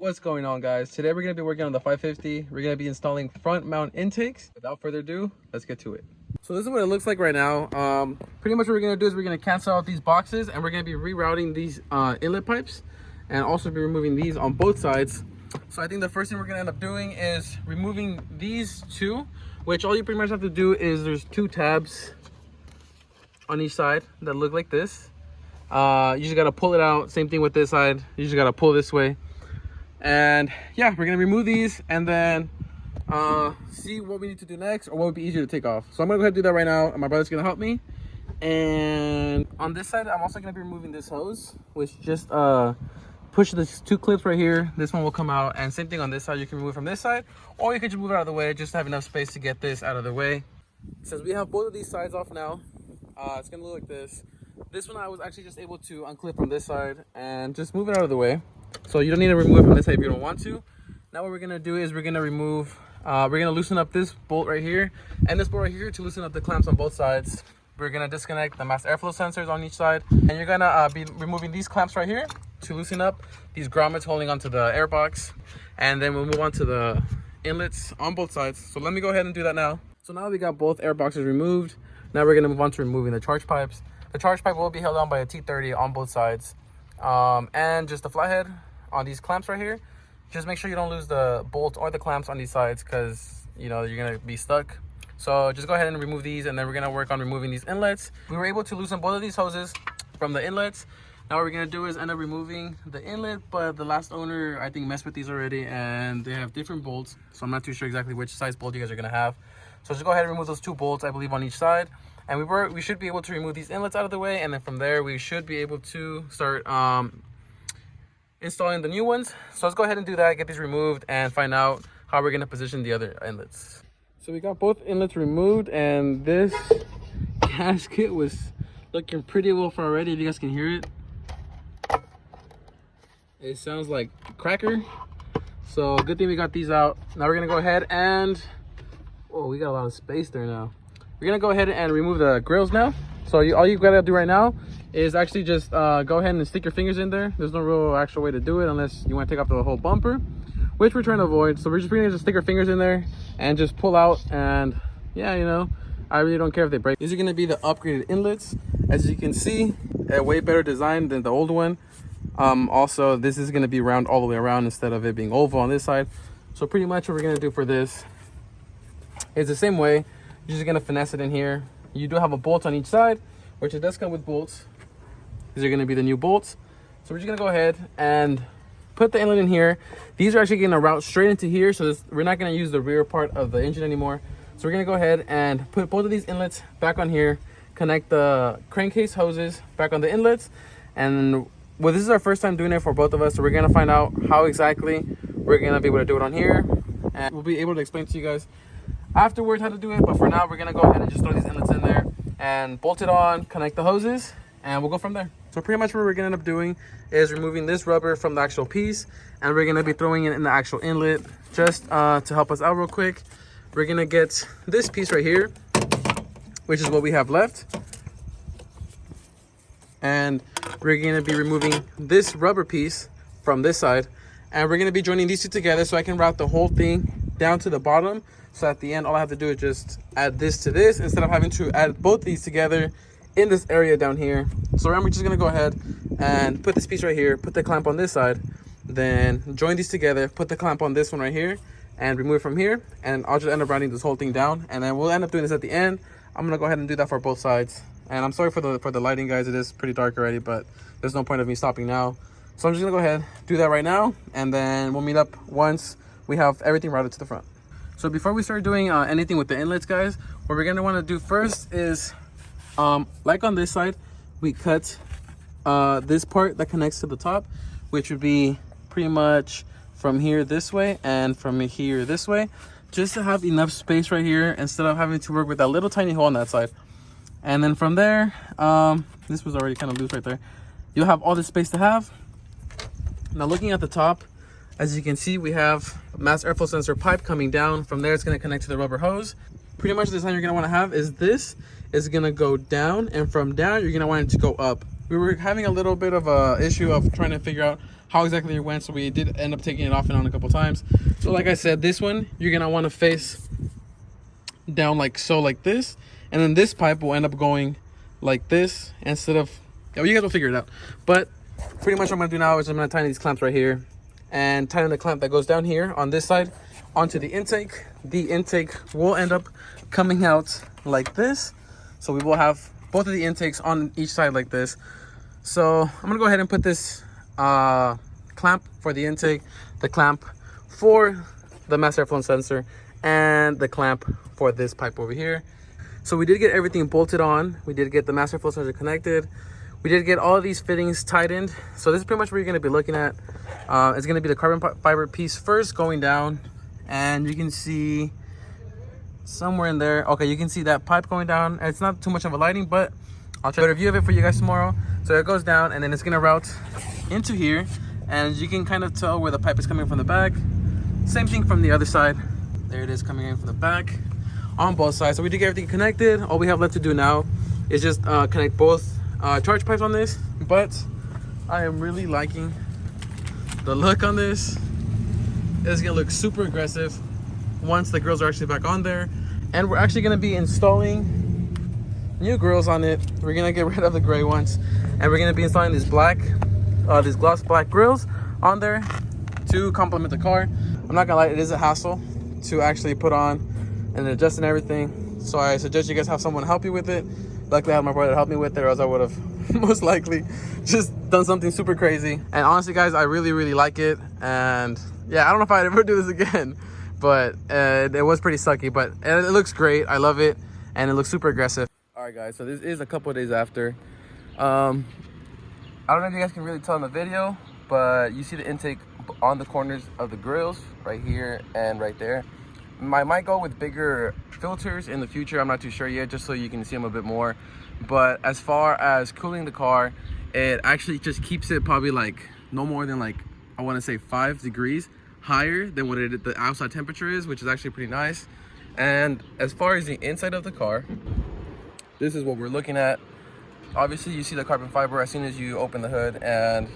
What's going on, guys? Today we're going to be working on the 550. We're going to be installing front mount intakes. Without further ado, let's get to it. So this is what it looks like right now. Pretty much what we're going to do is we're going to cancel out these boxes and we're going to be rerouting these inlet pipes and also be removing these on both sides. So I think the first thing we're going to end up doing is removing these two, which all you pretty much have to do is there's two tabs on each side that look like this. You just got to pull it out. Same thing with this side. You just got to pull this way. And yeah, we're gonna remove these and then see what we need to do next or what would be easier to take off. So I'm gonna go ahead and do that right now, and my brother's gonna help me. And on this side, I'm also gonna be removing this hose, which just push these two clips right here. This one will come out, and same thing on this side. You can remove from this side, or you can just move it out of the way just to have enough space to get this out of the way. Since we have both of these sides off now, it's gonna look like this. This one I was actually just able to unclip from this side and just move it out of the way. So you don't need to remove it from this side if you don't want to. Now what we're gonna do is we're gonna remove, we're gonna loosen up this bolt right here and this bolt right here to loosen up the clamps on both sides. We're gonna disconnect the mass airflow sensors on each side, and you're gonna be removing these clamps right here to loosen up these grommets holding onto the air box, and then we'll move on to the inlets on both sides. So let me go ahead and do that now. So now we got both air boxes removed. Now we're gonna move on to removing the charge pipes. The charge pipe will be held on by a T30 on both sides. And just the flathead on these clamps right here. Just make sure you don't lose the bolt or the clamps on these sides, because you know you're gonna be stuck. So just go ahead and remove these, and then we're gonna work on removing these inlets. We were able to loosen both of these hoses from the inlets. Now what we're gonna do is end up removing the inlet, but the last owner I think messed with these already, and they have different bolts, so I'm not too sure exactly which size bolt you guys are gonna have. So just go ahead and remove those two bolts, I believe, on each side. And we should be able to remove these inlets out of the way, and then from there we should be able to start installing the new ones. So let's go ahead and do that, get these removed, and find out how we're going to position the other inlets. So we got both inlets removed, and this gasket was looking pretty well for already. If you guys can hear it, it sounds like a cracker. So good thing we got these out. Now we're going to go ahead and, oh, we got a lot of space there now. We're gonna go ahead and remove the grills now. So all you gotta do right now is actually just go ahead and stick your fingers in there. There's no real actual way to do it unless you want to take off the whole bumper, which we're trying to avoid. So we're just gonna just stick our fingers in there and just pull out. And yeah, you know, I really don't care if they break. These are gonna be the upgraded inlets. As you can see, a way better design than the old one. Also, this is gonna be round all the way around instead of it being oval on this side. So pretty much what we're gonna do for this is the same way. You're just gonna finesse it in here. You do have a bolt on each side, which it does come with bolts. These are gonna be the new bolts. So we're just gonna go ahead and put the inlet in here. These are actually gonna route straight into here, so we're not gonna use the rear part of the engine anymore. So we're gonna go ahead and put both of these inlets back on here, connect the crankcase hoses back on the inlets, and well, this is our first time doing it for both of us, so we're gonna find out how exactly we're gonna be able to do it on here, and we'll be able to explain to you guys afterwards how to do it. But for now, we're gonna go ahead and just throw these inlets in there and bolt it on, connect the hoses, and we'll go from there. So pretty much what we're gonna end up doing is removing this rubber from the actual piece, and we're gonna be throwing it in the actual inlet. Just to help us out real quick, we're gonna get this piece right here, which is what we have left, and we're gonna be removing this rubber piece from this side, and we're gonna be joining these two together so I can route the whole thing down to the bottom. So at the end, all I have to do is just add this to this instead of having to add both these together in this area down here. So I'm just gonna go ahead and put this piece right here, put the clamp on this side, then join these together, put the clamp on this one right here, and remove it from here. And I'll just end up routing this whole thing down, and then we'll end up doing this at the end. I'm gonna go ahead and do that for both sides. And I'm sorry for the lighting, guys. It is pretty dark already, but there's no point of me stopping now. So I'm just gonna go ahead, do that right now, and then we'll meet up once we have everything routed to the front. So before we start doing anything with the inlets, guys, what we're gonna wanna do first is, like on this side, we cut this part that connects to the top, which would be pretty much from here this way and from here this way, just to have enough space right here instead of having to work with that little tiny hole on that side. And then from there, this was already kind of loose right there. You'll have all this space to have. Now looking at the top, as you can see, we have a mass airflow sensor pipe coming down. From there, it's going to connect to the rubber hose. Pretty much the design you're going to want to have is this is going to go down, and from down, you're going to want it to go up. We were having a little bit of a issue of trying to figure out how exactly it went. So we did end up taking it off and on a couple times. So like I said, this one you're gonna want to face down like so, like this, and then this pipe will end up going like this instead of, oh, you guys will figure it out. But pretty much what I'm gonna do now is I'm gonna tighten these clamps right here and tighten the clamp that goes down here on this side onto the intake. The intake will end up coming out like this, so we will have both of the intakes on each side like this. So I'm gonna go ahead and put this clamp for the intake, the clamp for the mass airflow sensor, and the clamp for this pipe over here. So we did get everything bolted on. We did get the mass airflow sensor connected. We did get all of these fittings tightened. So this is pretty much what you're gonna be looking at. It's gonna be the carbon fiber piece first going down, and you can see somewhere in there, okay, you can see that pipe going down. It's not too much of a lighting, but I'll try to review of it for you guys tomorrow. So it goes down, and then it's gonna route into here, and you can kind of tell where the pipe is coming from the back. Same thing from the other side. There it is, coming in from the back on both sides. So we did get everything connected. All we have left to do now is just connect both charge pipes on this. But I am really liking the look on this. It's gonna look super aggressive once the grills are actually back on there. And we're actually gonna be installing new grills on it. We're gonna get rid of the gray ones, and we're gonna be installing these these gloss black grills on there to complement the car. I'm not gonna lie, it is a hassle to actually put on and adjust and everything. So I suggest you guys have someone help you with it. Luckily I had my brother help me with it, or else I would have most likely just done something super crazy. And honestly guys, I really like it. And yeah, I don't know if I'd ever do this again, but it was pretty sucky, but it looks great. I love it, and it looks super aggressive. All right guys, so this is a couple of days after. I don't know if you guys can really tell in the video, but you see the intake on the corners of the grills right here and right there. I might go with bigger filters in the future. I'm not too sure yet, just so you can see them a bit more. But as far as cooling the car, it actually just keeps it probably like no more than like, I want to say 5 degrees higher than what the outside temperature is, which is actually pretty nice. And as far as the inside of the car, this is what we're looking at. Obviously you see the carbon fiber as soon as you open the hood, and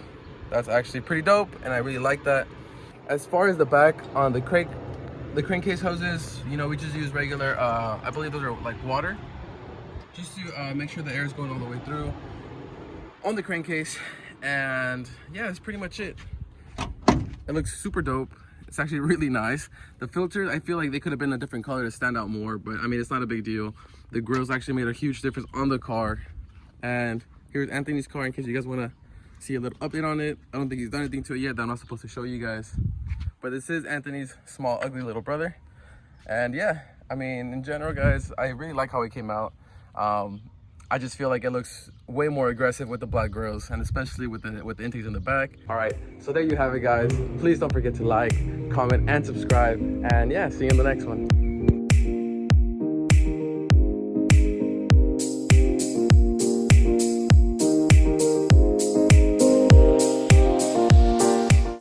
that's actually pretty dope, and I really like that. As far as the back on the crankcase hoses, you know, we just use regular, I believe those are like water, just to make sure the air is going all the way through on the crankcase. And yeah, that's pretty much it. It looks super dope. It's actually really nice. The filters, I feel like they could have been a different color to stand out more, but I mean, it's not a big deal. The grills actually made a huge difference on the car. And here's Anthony's car in case you guys want to see a little update on it. I don't think he's done anything to it yet that I'm not supposed to show you guys. But this is Anthony's small, ugly little brother. And yeah, I mean, in general, guys, I really like how it came out. I just feel like it looks way more aggressive with the black grills, and especially with the intakes in the back. All right, so there you have it, guys. Please don't forget to like, comment, and subscribe. And yeah, see you in the next one.